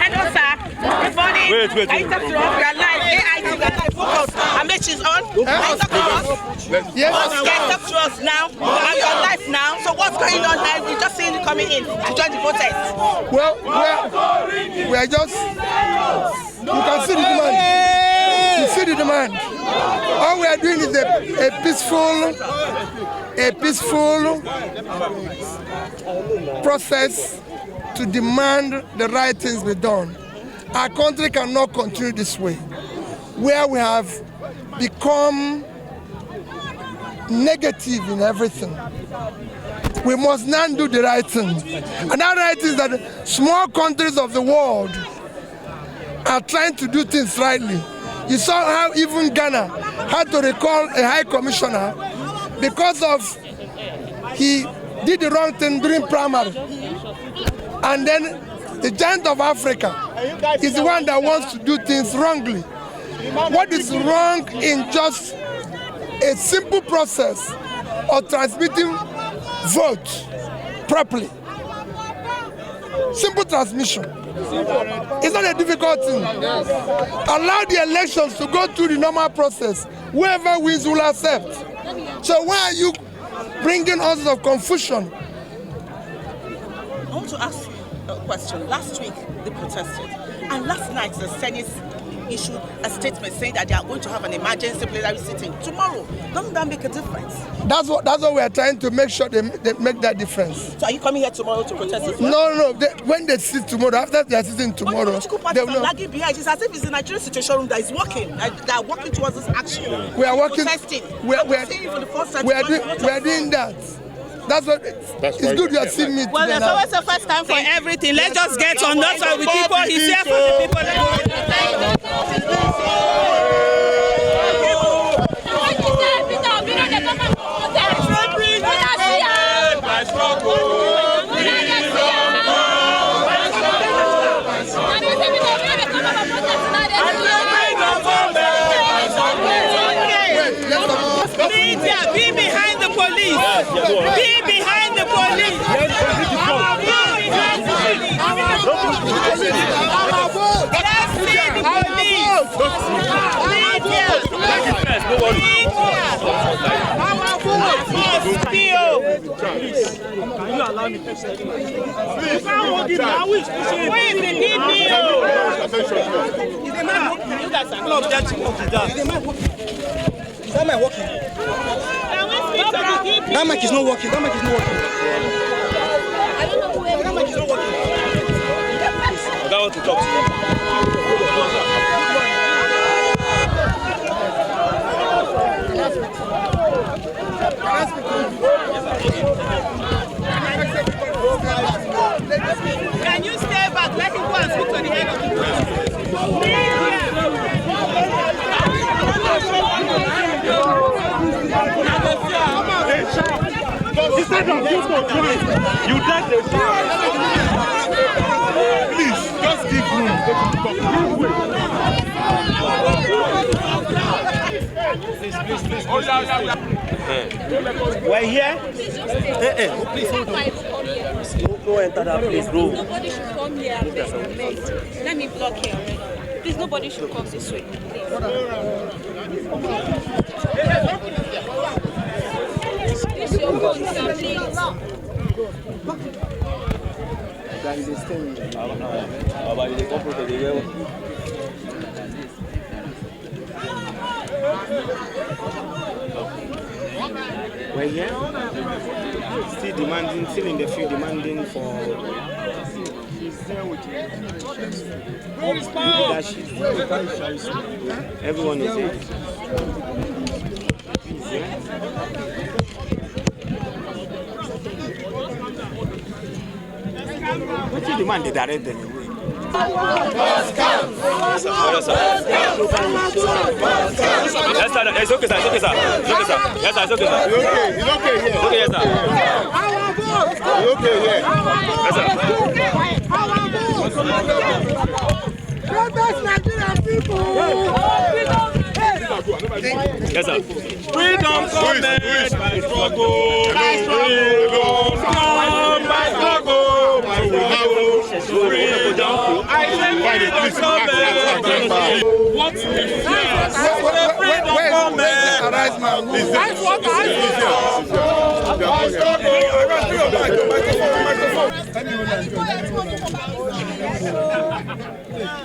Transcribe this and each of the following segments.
Hello, sir. Good morning. Wait. Can you talk to us? We are live. AIT, we are live. Focus. And make she's on. Can you talk to us? Yes. Can you talk to us now? And you are live now. So what's going on now? We just seen you coming in to join the protest. Well, we are just. You can see the demand. You see the demand. All we are doing is a peaceful process to demand the right things be done. Our country cannot continue this way, where we have become negative in everything. We must now do the right thing. And that right is that small countries of the world are trying to do things rightly. You saw how even Ghana had to recall a high commissioner because of he did the wrong thing during primary. And then the giant of Africa is the one that wants to do things wrongly. What is wrong in just a simple process of transmitting votes properly? Simple transmission. It's not a difficult thing. Allow the elections to go through the normal process. Whoever wins will accept. So why are you bringing us of confusion? I want to ask you a question. Last week they protested, and last night the Senate issued a statement saying that they are going to have an emergency plenary sitting tomorrow. Doesn't that make a difference? That's what we are trying to make sure they make that difference. So are you coming here tomorrow to protest as well? No. When they sit tomorrow, after they are sitting tomorrow, they will lagging behind. It's as if it's the Nigerian situation room that is working. They are working towards this action. We are working. Protesting. We are doing that. That's what it's good you are seeing me today. Well, there's always a first time for everything. Let's just get on that side with people. He's here for the people. Media, be behind the police. Be behind the police. allow me to say. Wait, give me. You guys are No objection. Is that my working? That mic is not working. That mic is not working. That mic is not working. I don't want to talk to you. Can you stay back? Let him go and speak to the head of the president. Instead of you controlling, you take the chance. Please, just give room. We're here. Please hold on. Go enter that place, bro. Nobody should come here. Let me block here already. Please, nobody should come this way. Please, your phone, please. We're here. Still demanding, still in the field demanding for leadership. Everyone is here. What you demand? They direct them away. Yes, sir. It's okay, sir. It's okay, sir. It's okay, sir. Yes, sir. It's okay, sir. It's okay, yeah. It's okay, yes, sir. It's okay, yeah. Yes, sir. Nigerian people. Yes, sir. Freedom comes by struggle. Freedom comes by struggle. Freedom. I say freedom comes. What is freedom comes? That's what I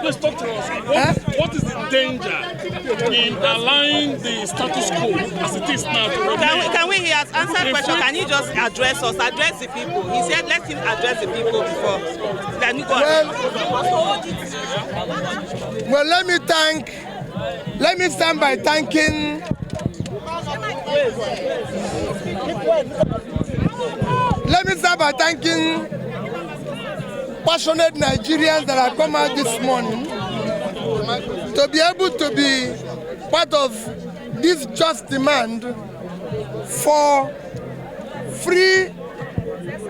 Please talk to us. What is the danger in allowing the status quo as it is now to remain? Can we hear answer the question? Can you just address us, address the people? He said let him address the people before. Can you go Well, let me stand by thanking passionate Nigerians that have come out this morning to be able to be part of this just demand for free,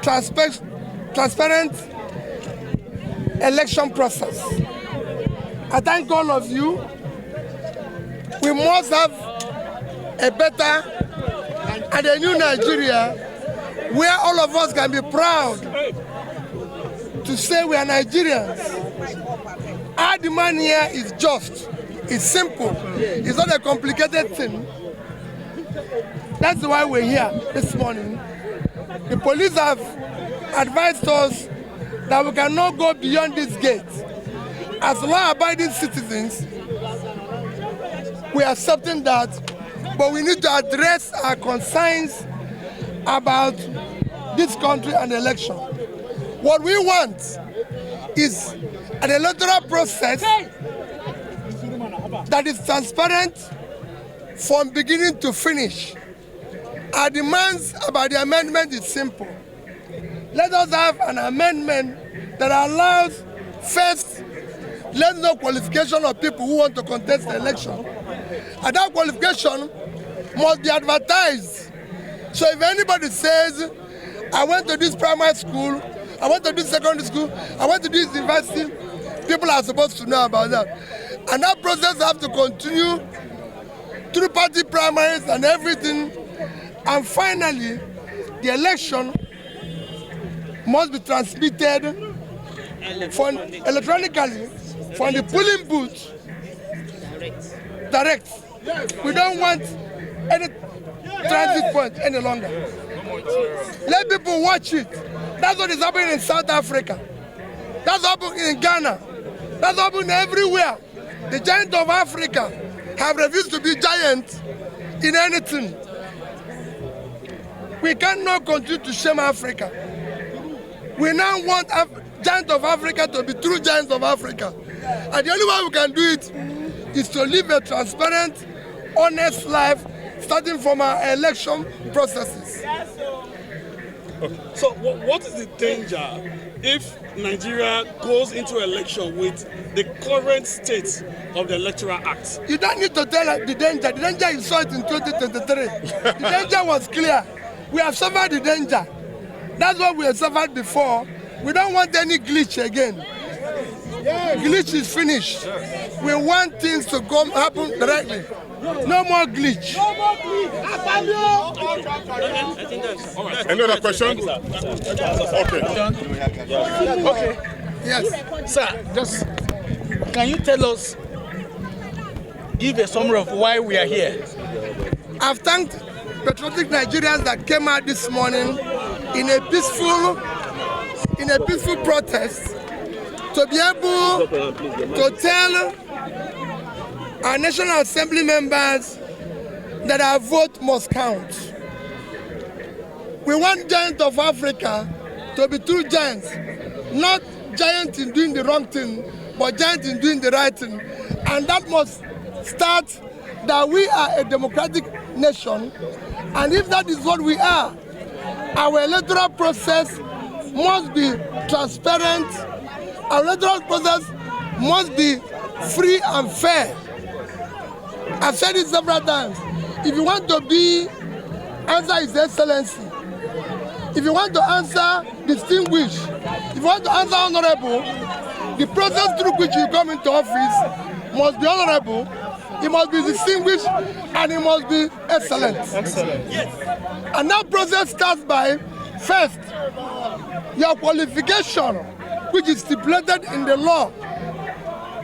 transparent election process. I thank all of you. We must have a better and a new Nigeria where all of us can be proud to say we are Nigerians. Our demand here is just, it's simple, it's not a complicated thing. That's why we're here this morning. The police have advised us that we cannot go beyond this gate. As law-abiding citizens, we are accepting that, but we need to address our concerns about this country and election. What we want is an electoral process that is transparent from beginning to finish. Our demands about the amendment is simple. Let us have an amendment that allows first, let no qualification of people who want to contest the election. And that qualification must be advertised. So if anybody says, I went to this primary school, I went to this secondary school, I went to this university, people are supposed to know about that. And that process has to continue through party primaries and everything. And finally, the election must be transmitted electronically from the polling booth direct. We don't want any transit point any longer. Let people watch it. That's what is happening in South Africa. That's happening in Ghana. That's happening everywhere. The giants of Africa have refused to be giants in anything. We cannot continue to shame Africa. We now want giants of Africa to be true giants of Africa. And the only way we can do it is to live a transparent, honest life, starting from our election processes. So what is the danger if Nigeria goes into election with the current state of the Electoral Act? You don't need to tell the danger. The danger you saw it in 2023. The danger was clear. We have suffered the danger. That's what we have suffered before. We don't want any glitch again. Glitch is finished. We want things to happen directly. No more glitch. Any other question? Okay. Yes. Sir, just can you tell us, give a summary of why we are here? I've thanked patriotic Nigerians that came out this morning in a peaceful protest to be able to tell our National Assembly members that our vote must count. We want giants of Africa to be true giants, not giants in doing the wrong thing, but giants in doing the right thing. And that must start that we are a democratic nation, and if that is what we are, our electoral process must be transparent, our electoral process must be free and fair. I've said it several times. If you want to answer His Excellency, if you want to answer distinguished, if you want to answer honorable, the process through which you come into office must be honorable, it must be distinguished, and it must be excellent. And that process starts by, first, your qualification, which is stipulated in the law.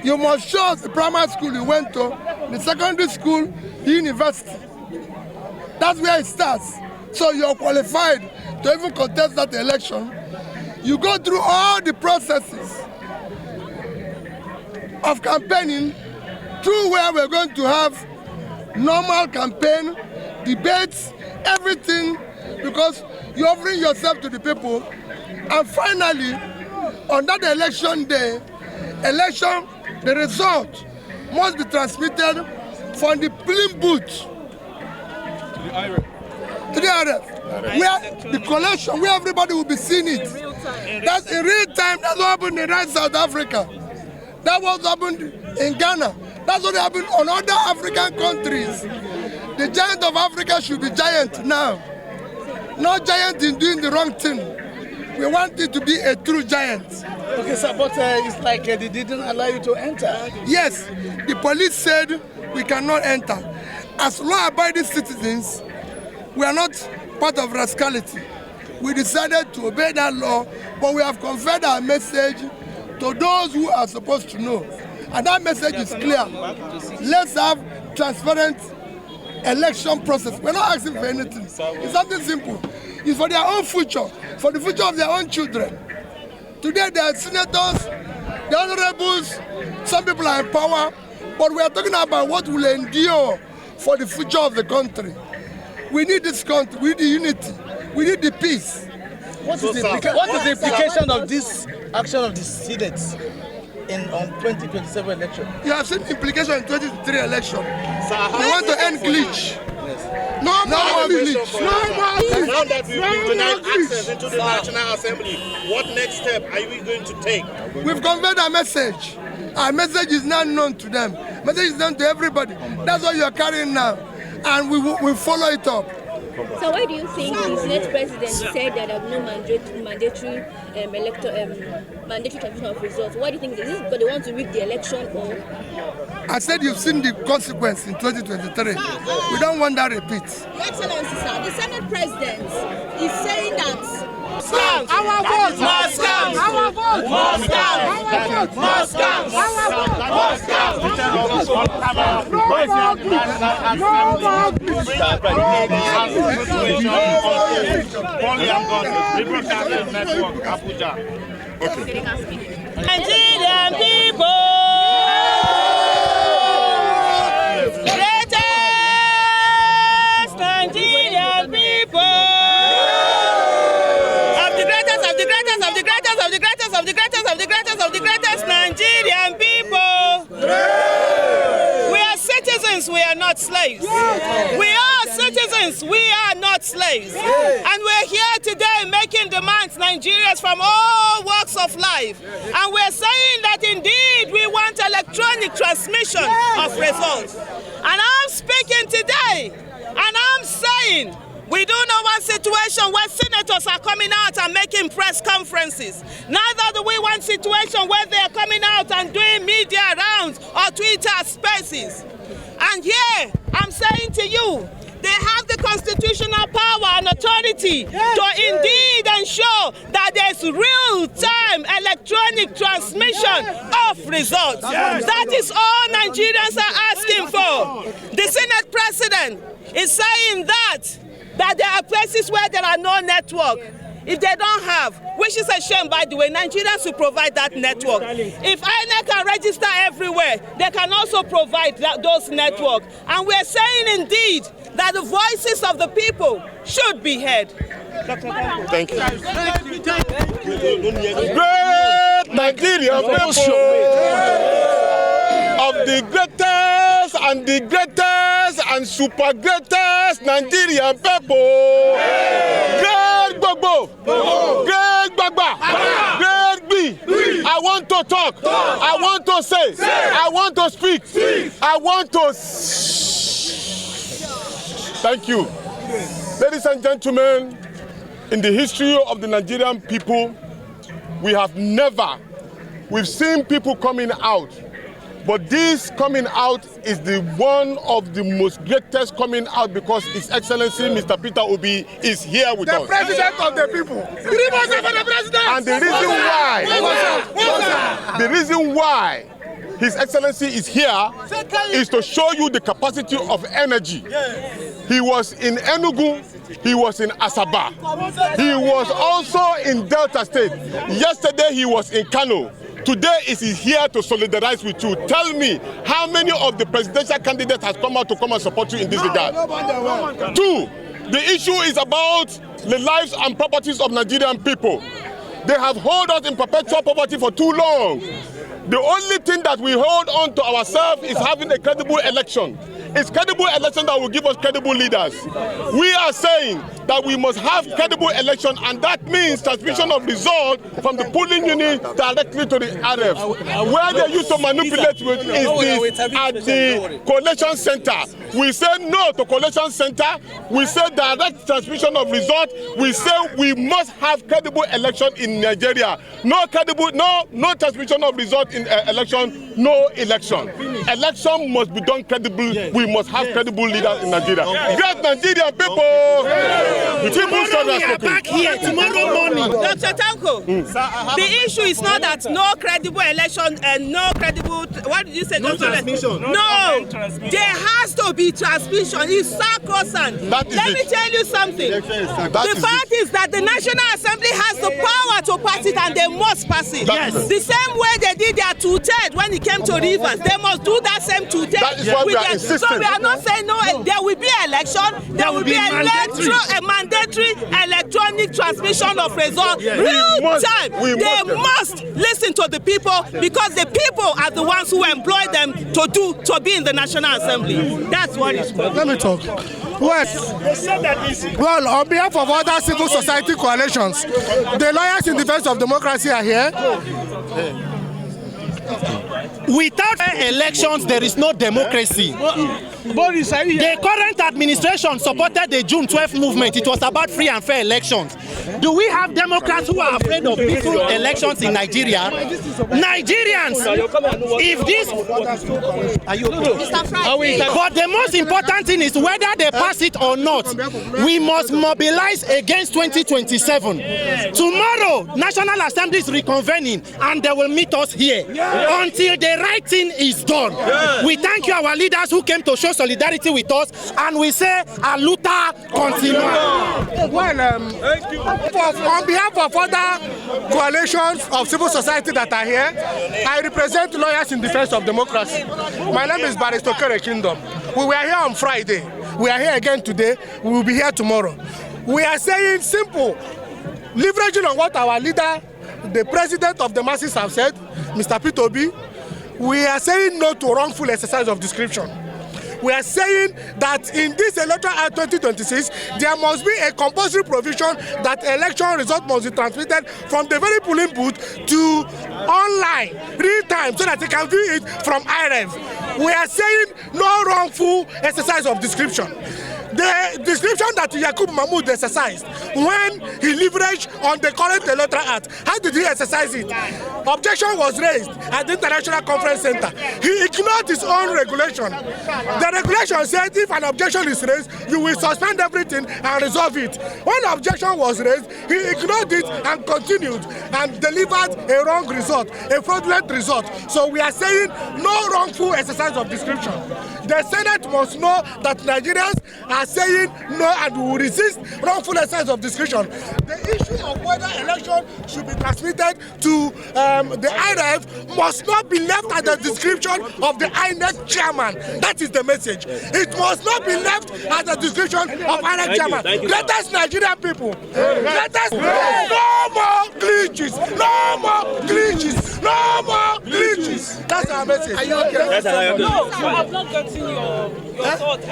You must show us the primary school you went to, the secondary school, the university. That's where it starts. So you're qualified to even contest that election. You go through all the processes of campaigning, through where we're going to have normal campaign, debates, everything, because you're offering yourself to the people. And finally, on that election day, the result must be transmitted from the polling booth to the Iroele, where the collection, where everybody will be seeing it. That's in real time. That's what happened in South Africa. That was happened in Ghana. That's what happened on other African countries. The giant of Africa should be giant now. Not giant in doing the wrong thing. We want it to be a true giant. Okay, sir, but it's like they didn't allow you to enter. Yes, the police said we cannot enter. As law-abiding citizens, we are not part of rascality. We decided to obey that law, but we have conveyed our message to those who are supposed to know. And that message is clear. Let's have transparent election process. We're not asking for anything. It's something simple. It's for their own future, for the future of their own children. Today they are senators, the honorables, some people are in power, but we are talking about what will endure for the future of the country. We need this country, we need the unity, we need the peace. What is the implication of this action of the Senate on 2027 election? You have seen implication in 2023 election. We want to end glitch. No more glitch. No more glitch. Now that we've been denied access into the National Assembly, what next step are we going to take? We've conveyed our message. Our message is now known to them. Message is known to everybody. That's what you are carrying now. And we follow it up. So why do you think the Senate President said that there are no mandatory transmission of results? Why do you think is this because they want to rig the election or? I said you've seen the consequence in 2023. We don't want that repeat. Excellency, sir, the Senate President is saying that Scams! Our vote! More scams! Our vote! More scams! Our vote! More scams! Our vote! Abuja. Okay. Nigerian people, greatest Nigerian people, of the greatest Nigerian people. We are citizens, we are not slaves. We are citizens, we are not slaves. And we're here today making demands, Nigerians from all walks of life. And we're saying that indeed we want electronic transmission of results. And I'm speaking today, and I'm saying, we do not want a situation where senators are coming out and making press conferences. Neither do we want a situation where they are coming out and doing media rounds or Twitter spaces. And here, I'm saying to you, they have the constitutional power and authority to indeed ensure that there's real-time electronic transmission of results. That is all Nigerians are asking for. The Senate President is saying that there are places where there are no network. If they don't have, which is a shame, by the way, Nigerians will provide that network. If INEC can register everywhere, they can also provide those networks. And we're saying indeed that the voices of the people should be heard. Thank you. Great Nigerian people of the greatest and super greatest Nigerian people. Great Gbogbo, great Gbagba, great B. I want to talk, I want to say, I want to speak, I want to. Thank you. Ladies and gentlemen, in the history of the Nigerian people, we've seen people coming out, but this coming out is the one of the most greatest coming out because His Excellency Mr. Peter Obi is here with us. The president of the people. And the reason why His Excellency is here is to show you the capacity of energy. He was in Enugu, he was in Asaba, he was also in Delta State. Yesterday he was in Kano. Today is he here to solidarize with you. Tell me, how many of the presidential candidates has come out to come and support you in this regard? Two, the issue is about the lives and properties of Nigerian people. They have held us in perpetual poverty for too long. The only thing that we hold on to ourselves is having a credible election. It's credible election that will give us credible leaders. We are saying that we must have credible election, and that means transmission of result from the polling unit directly to the RF. Where they used to manipulate with is at the collation center. We say no to collation center. We say direct transmission of result. We say we must have credible election in Nigeria. No transmission of result in election, no election. Election must be done credibly. We must have credible leaders in Nigeria. Great Nigerian people! We are back here tomorrow morning. Dr. Tanko, the issue is not that no credible election and no credible, what did you say? No transmission. No, there has to be transmission. It's sacrosanct. Let me tell you something. The fact is that the National Assembly has the power to pass it, and they must pass it. Yes. The same way they did their two-thirds when it came to rivers, they must do that same two-thirds. That is why we are insisting. So we are not saying no, there will be election, there will be mandatory electronic transmission of results, real time. They must listen to the people, because the people are the ones who employ them to be in the National Assembly. That's what it's called. Let me talk. Well, on behalf of other civil society coalitions, the lawyers in defense of democracy are here. Without elections, there is no democracy. The current administration supported the June 12th movement. It was about free and fair elections. Do we have Democrats who are afraid of peaceful elections in Nigeria? Nigerians, if this... Are you okay? But the most important thing is whether they pass it or not, we must mobilize against 2027. Tomorrow, National Assembly is reconvening and they will meet us here until the right thing is done. We thank you, our leaders who came to show solidarity with us, and we say, Aluta continua. Well, on behalf of other coalitions of civil society that are here, I represent Lawyers in Defense of Democracy. My name is Barrister Kere Kingdom. We were here on Friday. We are here again today. We will be here tomorrow. We are saying simple, leveraging on what our leader, the president of the masses, have said, Mr. Peter Obi. We are saying no to wrongful exercise of discretion. We are saying that in this Electoral Act 2026, there must be a compulsory provision that election result must be transmitted from the very polling booth to online, real time, so that they can view it from Iroele. We are saying no wrongful exercise of discretion. The description that Yakub Mahmoud exercised when he leveraged on the current Electoral Act, how did he exercise it? Objection was raised at the International Conference Center. He ignored his own regulation. The regulation said if an objection is raised, you will suspend everything and resolve it. When objection was raised, he ignored it and continued and delivered a wrong result, a fraudulent result. So we are saying no wrongful exercise of discretion. The Senate must know that Nigerians are saying no and we will resist wrongful exercise of discretion. The issue of whether election should be transmitted to the Iroele must not be left at the discretion of the INEC chairman. That is the message. It must not be left at the discretion of INEC chairman. Let us Nigerian people, let us no more glitches, no more glitches, no more glitches. That's our message. Are you okay? Yes, I am. No, I'm not getting your thought. I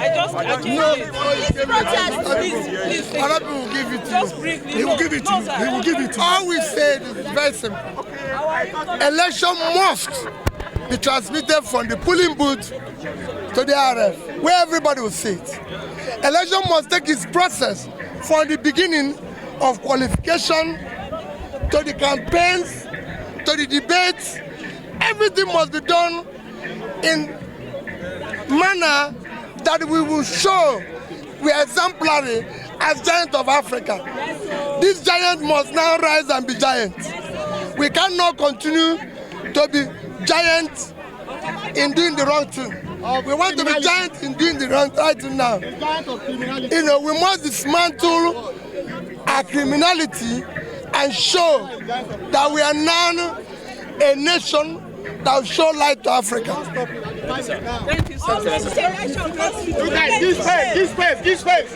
can't. Please. Other people will give it to Just you. briefly. He will give it to you. He will give it to you. All we say is very simple. Election must be transmitted from the polling booth to the Iroele, where everybody will see it. Election must take its process from the beginning of qualification to the campaigns, to the debates. Everything must be done in manner that we will show we are exemplary as giant of Africa. This giant must now rise and be giant. We cannot continue to be giant in doing the wrong thing. We want to be giant in doing the right thing now. You know, we must dismantle our criminality and show that we are now a nation that will show light to Africa. Thank you, sir. Give space. Give space. Give space.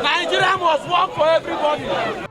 Nigeria must work for everybody.